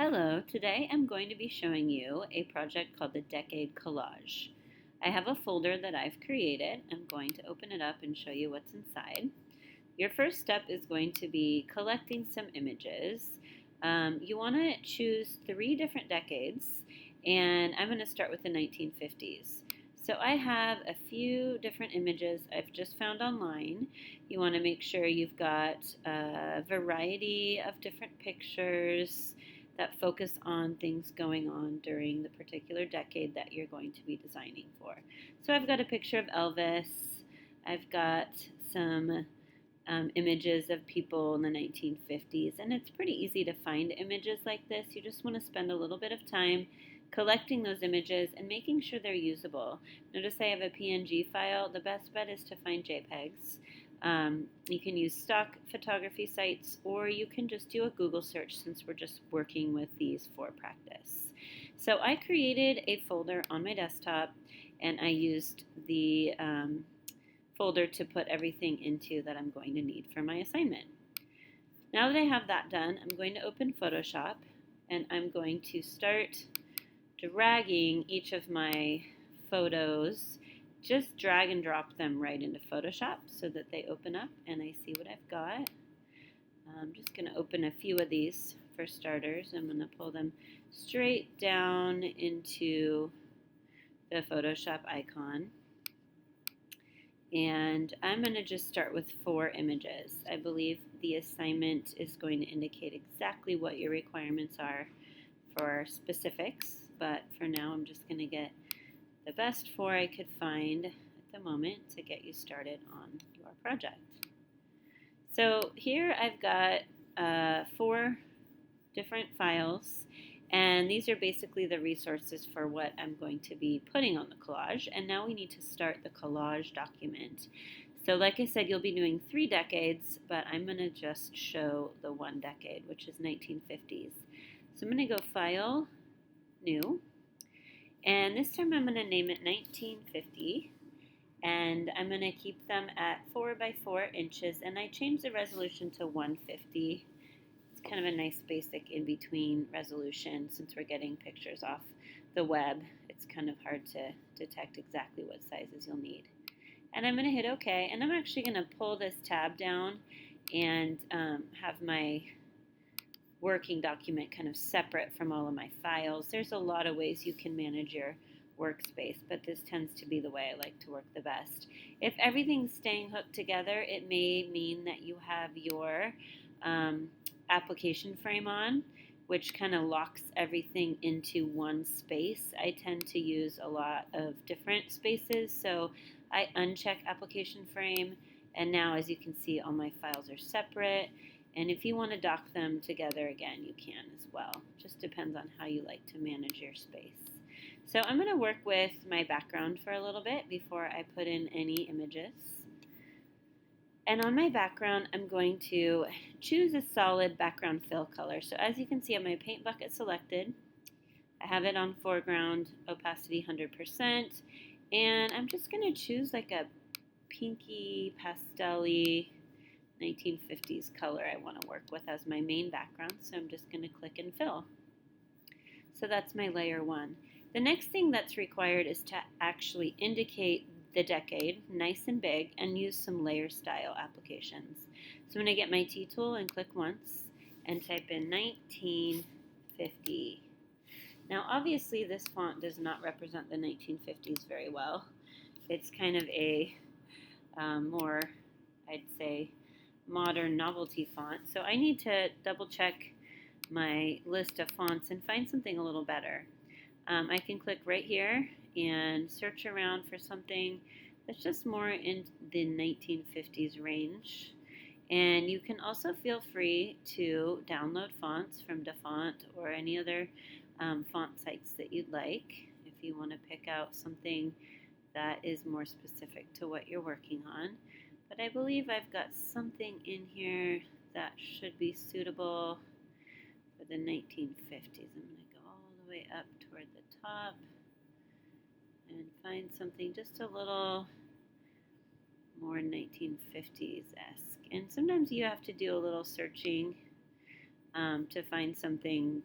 Hello, today I'm going to be showing you a project called the Decade Collage. I have a folder that I've created. I'm going to open it up and show you what's inside. Your first step is going to be collecting some images. You want to choose 3 different decades, and I'm going to start with the 1950s. So I have a few different images I've just found online. You want to make sure you've got a variety of different pictures that focus on things going on during the particular decade that you're going to be designing for. So I've got a picture of Elvis. I've got some images of people in the 1950s, and it's pretty easy to find images like this. You just want to spend a little bit of time collecting those images and making sure they're usable. Notice I have a PNG file. The best bet is to find JPEGs. You can use stock photography sites, or you can just do a Google search since we're just working with these for practice. So I created a folder on my desktop, and I used the folder to put everything into that I'm going to need for my assignment. Now that I have that done, I'm going to open Photoshop, and I'm going to start dragging each of my photos. Just drag and drop them right into Photoshop so that they open up and I see what I've got. I'm just going to open a few of these for starters. I'm going to pull them straight down into the Photoshop icon. And I'm going to just start with 4 images. I believe the assignment is going to indicate exactly what your requirements are for specifics, but for now I'm just going to get the best 4 I could find at the moment to get you started on your project. So here I've got 4 different files, and these are basically the resources for what I'm going to be putting on the collage. And now we need to start the collage document. So like I said, you'll be doing 3 decades, but I'm going to just show the 1 decade, which is 1950s. So I'm going to go File, New, and this time I'm going to name it 1950, and I'm going to keep them at 4 by 4 inches, and I changed the resolution to 150. It's kind of a nice basic in-between resolution since we're getting pictures off the web. It's kind of hard to detect exactly what sizes you'll need. And I'm going to hit OK, and I'm actually going to pull this tab down and have my working document kind of separate from all of my files. There's a lot of ways you can manage your workspace, but this tends to be the way I like to work the best. If everything's staying hooked together, it may mean that you have your application frame on, which kind of locks everything into one space. I tend to use a lot of different spaces, so I uncheck application frame, and now as you can see, all my files are separate. And if you want to dock them together again, you can as well. Just depends on how you like to manage your space. So I'm going to work with my background for a little bit before I put in any images. And on my background, I'm going to choose a solid background fill color. So as you can see, I have my paint bucket selected. I have it on foreground, opacity 100%. And I'm just going to choose like a pinky, pastel-y 1950s color I want to work with as my main background, so I'm just going to click and fill. So that's my layer 1. The next thing that's required is to actually indicate the decade, nice and big, and use some layer style applications. So I'm going to get my T tool and click once and type in 1950. Now obviously this font does not represent the 1950s very well. It's kind of a more, I'd say, modern novelty font. So I need to double check my list of fonts and find something a little better. I can click right here and search around for something that's just more in the 1950s range. And you can also feel free to download fonts from DaFont or any other font sites that you'd like if you want to pick out something that is more specific to what you're working on. But I believe I've got something in here that should be suitable for the 1950s. I'm going to go all the way up toward the top and find something just a little more 1950s-esque. And sometimes you have to do a little searching to find something,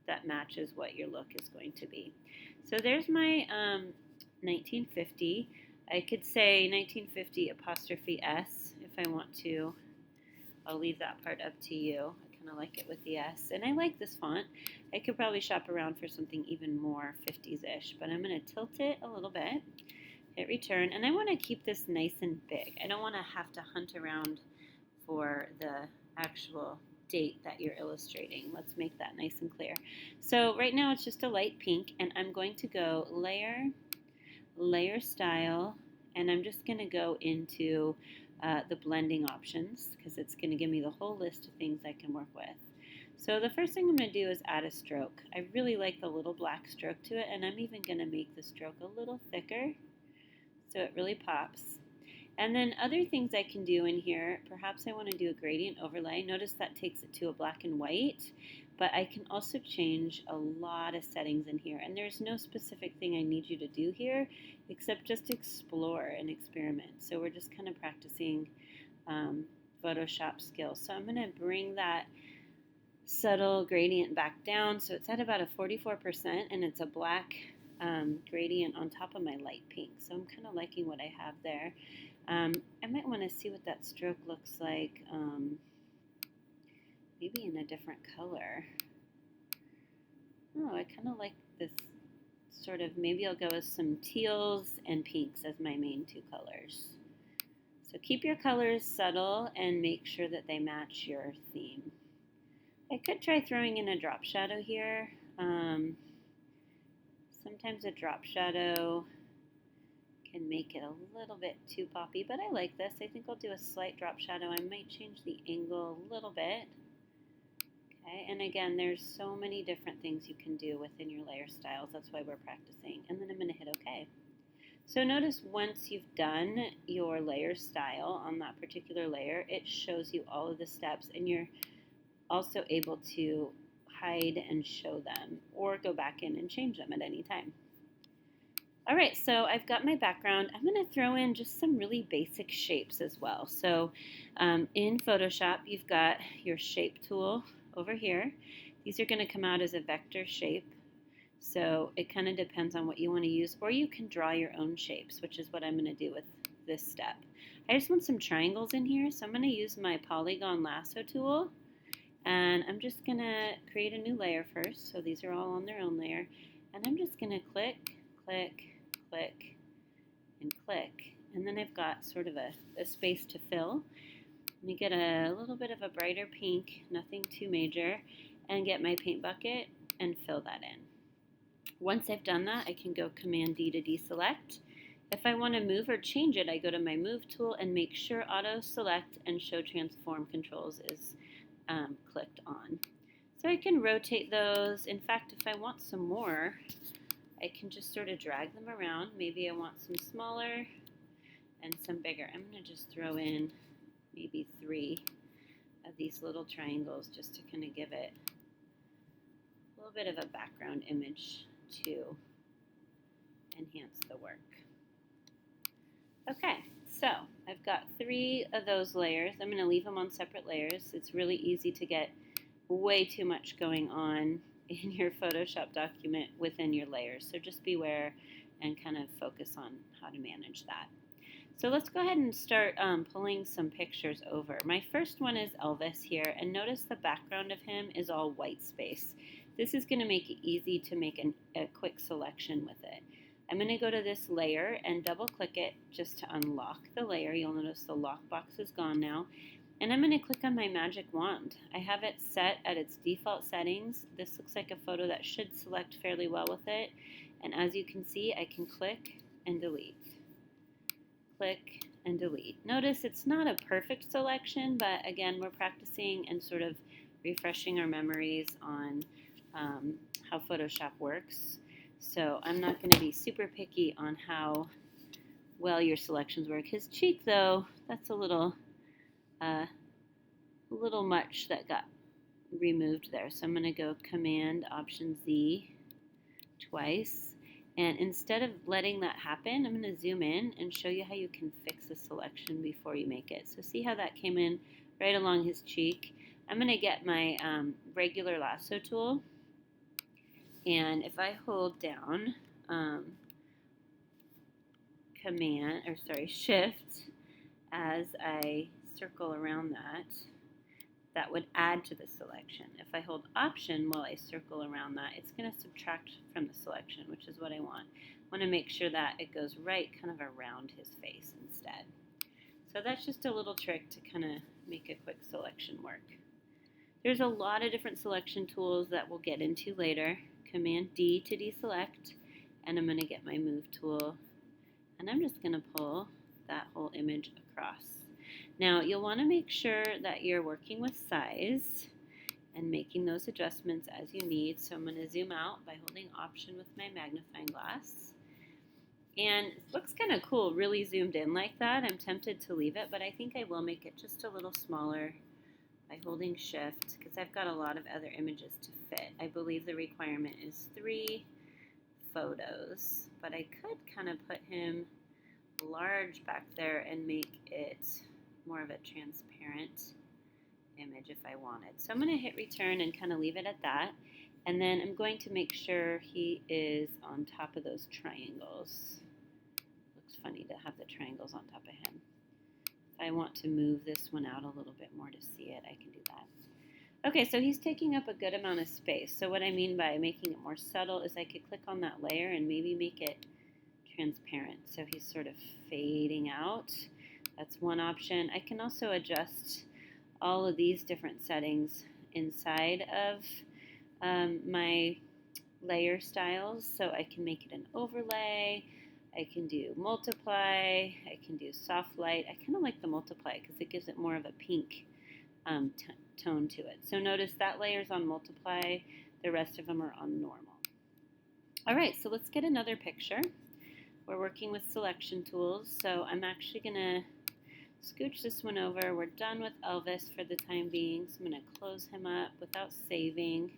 that matches what your look is going to be. So there's my 1950. I could say 1950 apostrophe S if I want to. I'll leave that part up to you. I kind of like it with the S. And I like this font. I could probably shop around for something even more 50s-ish, but I'm going to tilt it a little bit, hit return, and I want to keep this nice and big. I don't want to have to hunt around for the actual date that you're illustrating. Let's make that nice and clear. So right now it's just a light pink, and I'm going to go layer, layer style, and I'm just going to go into the blending options because it's going to give me the whole list of things I can work with. So the first thing I'm going to do is add a stroke. I really like the little black stroke to it, and I'm even going to make the stroke a little thicker so it really pops. And then other things I can do in here, perhaps I want to do a gradient overlay. Notice that takes it to a black and white, but I can also change a lot of settings in here. And there's no specific thing I need you to do here, except just explore and experiment. So we're just kind of practicing Photoshop skills. So I'm going to bring that subtle gradient back down. So it's at about a 44%, and it's a black gradient on top of my light pink. So I'm kind of liking what I have there. I might want to see what that stroke looks like, maybe in a different color. Oh, I kind of like this sort of, maybe I'll go with some teals and pinks as my main two colors. So keep your colors subtle and make sure that they match your theme. I could try throwing in a drop shadow here. Sometimes a drop shadow can make it a little bit too poppy, but I like this. I think I'll do a slight drop shadow. I might change the angle a little bit. Okay, and again, there's so many different things you can do within your layer styles. That's why we're practicing. And then I'm going to hit OK. So notice once you've done your layer style on that particular layer, it shows you all of the steps, and you're also able to hide and show them or go back in and change them at any time. All right, so I've got my background. I'm going to throw in just some really basic shapes as well. So in Photoshop, you've got your shape tool over here. These are going to come out as a vector shape. So it kind of depends on what you want to use, or you can draw your own shapes, which is what I'm going to do with this step. I just want some triangles in here, so I'm going to use my polygon lasso tool, and I'm just going to create a new layer first. So these are all on their own layer, and I'm just going to click, click, click, and click, and then I've got sort of a space to fill. Let me get a little bit of a brighter pink, nothing too major, and get my paint bucket and fill that in. Once I've done that, I can go Command D to deselect. If I want to move or change it, I go to my Move tool and make sure Auto Select and Show Transform Controls is clicked on. So I can rotate those. In fact, if I want some more, I can just sort of drag them around. Maybe I want some smaller and some bigger. I'm going to just throw in maybe 3 of these little triangles just to kind of give it a little bit of a background image to enhance the work. Okay, so I've got 3 of those layers. I'm going to leave them on separate layers. It's really easy to get way too much going on in your Photoshop document within your layers. So just beware and kind of focus on how to manage that. So let's go ahead and start pulling some pictures over. My first one is Elvis here, and notice the background of him is all white space. This is going to make it easy to make a quick selection with it. I'm going to go to this layer and double click it just to unlock the layer. You'll notice the lockbox is gone now. And I'm going to click on my magic wand. I have it set at its default settings. This looks like a photo that should select fairly well with it. And as you can see, I can click and delete. Click and delete. Notice it's not a perfect selection, but again, we're practicing and sort of refreshing our memories on how Photoshop works. So I'm not going to be super picky on how well your selections work. His cheek, though, that's a little much that got removed there. So I'm going to go Command Option Z twice. And instead of letting that happen, I'm going to zoom in and show you how you can fix a selection before you make it. So see how that came in right along his cheek. I'm going to get my regular lasso tool, and if I hold down Shift as I circle around that, that would add to the selection. If I hold Option while I circle around that, it's going to subtract from the selection, which is what I want. I want to make sure that it goes right kind of around his face instead. So that's just a little trick to kind of make a quick selection work. There's a lot of different selection tools that we'll get into later. Command D to deselect, and I'm going to get my Move tool, and I'm just going to pull that whole image across. Now, you'll want to make sure that you're working with size and making those adjustments as you need. So I'm going to zoom out by holding Option with my magnifying glass. And it looks kind of cool, really zoomed in like that. I'm tempted to leave it, but I think I will make it just a little smaller by holding Shift, because I've got a lot of other images to fit. I believe the requirement is 3 photos, but I could kind of put him large back there and make it more of a transparent image if I wanted. So I'm going to hit return and kind of leave it at that. And then I'm going to make sure he is on top of those triangles. Looks funny to have the triangles on top of him. If I want to move this one out a little bit more to see it, I can do that. Okay, so he's taking up a good amount of space. So what I mean by making it more subtle is I could click on that layer and maybe make it transparent. So he's sort of fading out. That's one option. I can also adjust all of these different settings inside of my layer styles. So I can make it an overlay. I can do multiply. I can do soft light. I kind of like the multiply because it gives it more of a pink tone to it. So notice that layer's on multiply. The rest of them are on normal. All right, so let's get another picture. We're working with selection tools, so I'm actually going to scooch this one over. We're done with Elvis for the time being, so I'm going to close him up without saving.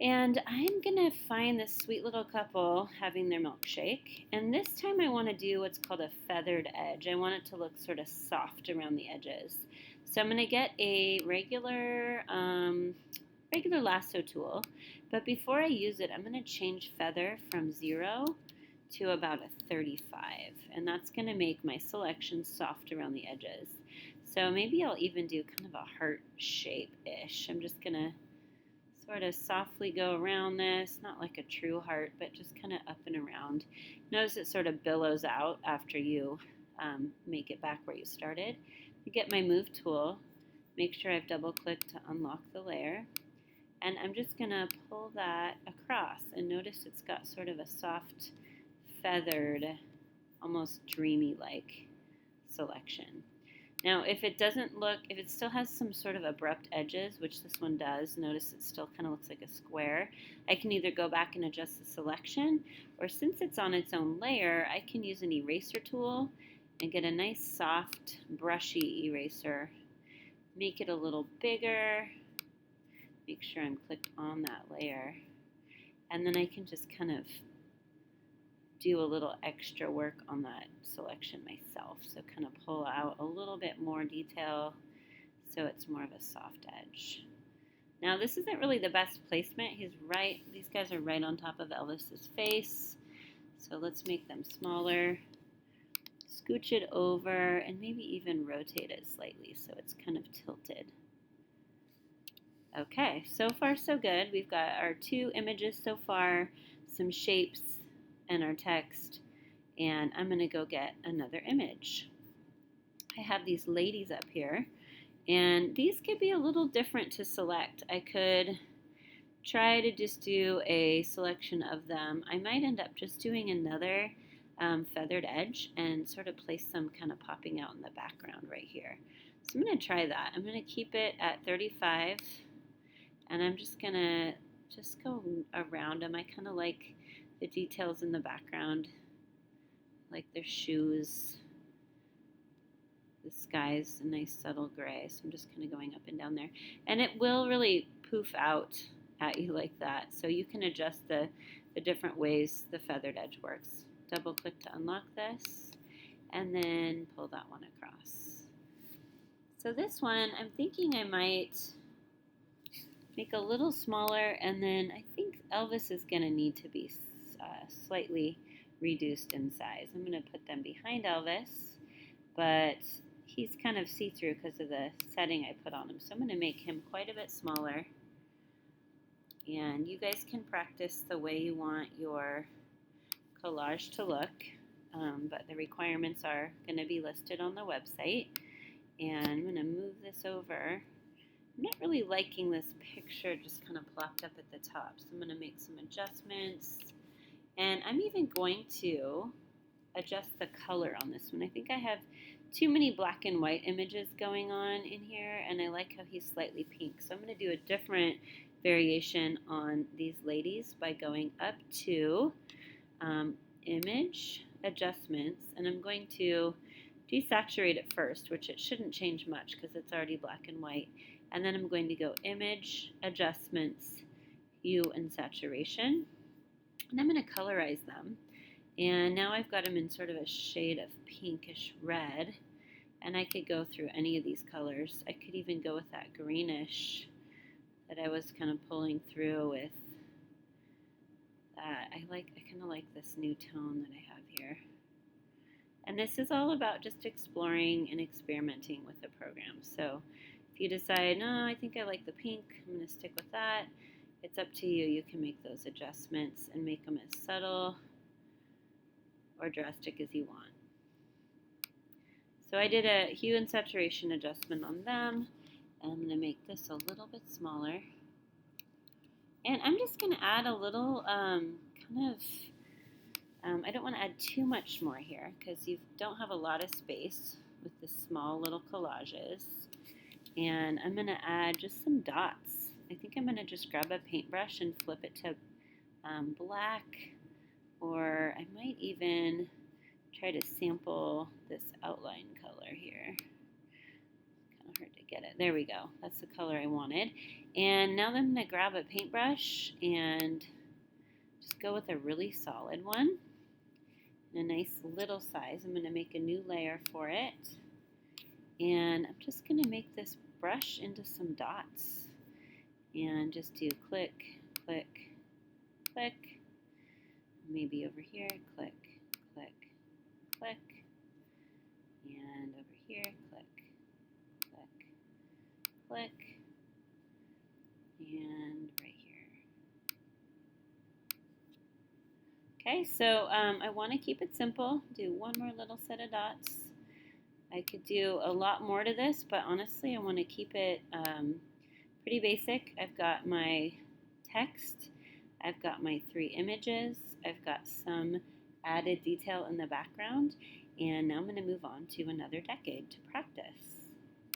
And I'm going to find this sweet little couple having their milkshake. And this time I want to do what's called a feathered edge. I want it to look sort of soft around the edges. So I'm going to get a regular lasso tool. But before I use it, I'm going to change feather from 0 to about a 35, and that's going to make my selection soft around the edges. So maybe I'll even do kind of a heart shape-ish. I'm just going to sort of softly go around this, not like a true heart, but just kind of up and around. Notice it sort of billows out after you make it back where you started. You get my Move tool, make sure I've double-clicked to unlock the layer, and I'm just going to pull that across, and notice it's got sort of a soft feathered, almost dreamy-like selection. Now, if it still has some sort of abrupt edges, which this one does, notice it still kind of looks like a square, I can either go back and adjust the selection, or since it's on its own layer, I can use an eraser tool and get a nice soft, brushy eraser, make it a little bigger, make sure I'm clicked on that layer, and then I can just kind of do a little extra work on that selection myself. So kind of pull out a little bit more detail so it's more of a soft edge. Now this isn't really the best placement. These guys are right on top of Elvis's face. So let's make them smaller. Scooch it over and maybe even rotate it slightly so it's kind of tilted. Okay, so far so good. We've got our 2 images so far, some shapes, and our text, and I'm going to go get another image. I have these ladies up here, and these could be a little different to select. I could try to just do a selection of them. I might end up just doing another feathered edge and sort of place some kind of popping out in the background right here. So I'm going to try that. I'm going to keep it at 35, and I'm just going to go around them. I kind of like the details in the background, like their shoes. The sky's a nice subtle gray, so I'm just kind of going up and down there. And it will really poof out at you like that, so you can adjust the different ways the feathered edge works. Double click to unlock this, and then pull that one across. So this one, I'm thinking I might make a little smaller, and then I think Elvis is going to need to be slightly reduced in size. I'm going to put them behind Elvis, but he's kind of see-through because of the setting I put on him. So I'm going to make him quite a bit smaller. And you guys can practice the way you want your collage to look, but the requirements are going to be listed on the website. And I'm going to move this over. I'm not really liking this picture just kind of plopped up at the top, so I'm going to make some adjustments. And I'm even going to adjust the color on this one. I think I have too many black and white images going on in here, and I like how he's slightly pink. So I'm going to do a different variation on these ladies by going up to Image, Adjustments, and I'm going to desaturate it first, which it shouldn't change much because it's already black and white. And then I'm going to go Image, Adjustments, Hue, and Saturation. And I'm going to colorize them. And now I've got them in sort of a shade of pinkish red. And I could go through any of these colors. I could even go with that greenish that I was kind of pulling through with that. I kind of like this new tone that I have here. And this is all about just exploring and experimenting with the program. So if you decide, no, I think I like the pink, I'm going to stick with that, it's up to you. You can make those adjustments and make them as subtle or drastic as you want. So I did a hue and saturation adjustment on them, and I'm going to make this a little bit smaller. And I'm just going to add a little I don't want to add too much more here because you don't have a lot of space with the small little collages. And I'm going to add just some dots. I think I'm going to just grab a paintbrush and flip it to black, or I might even try to sample this outline color here. Kind of hard to get it. There we go. That's the color I wanted. And now I'm going to grab a paintbrush and just go with a really solid one. In a nice little size. I'm going to make a new layer for it. And I'm just going to make this brush into some dots. And just do click, click, click. Maybe over here, click, click, click. And over here, click, click, click. And right here. Okay, so I want to keep it simple. Do one more little set of dots. I could do a lot more to this, but honestly, I want to keep it pretty basic. I've got my text. I've got my 3 images. I've got some added detail in the background. And now I'm going to move on to another decade to practice.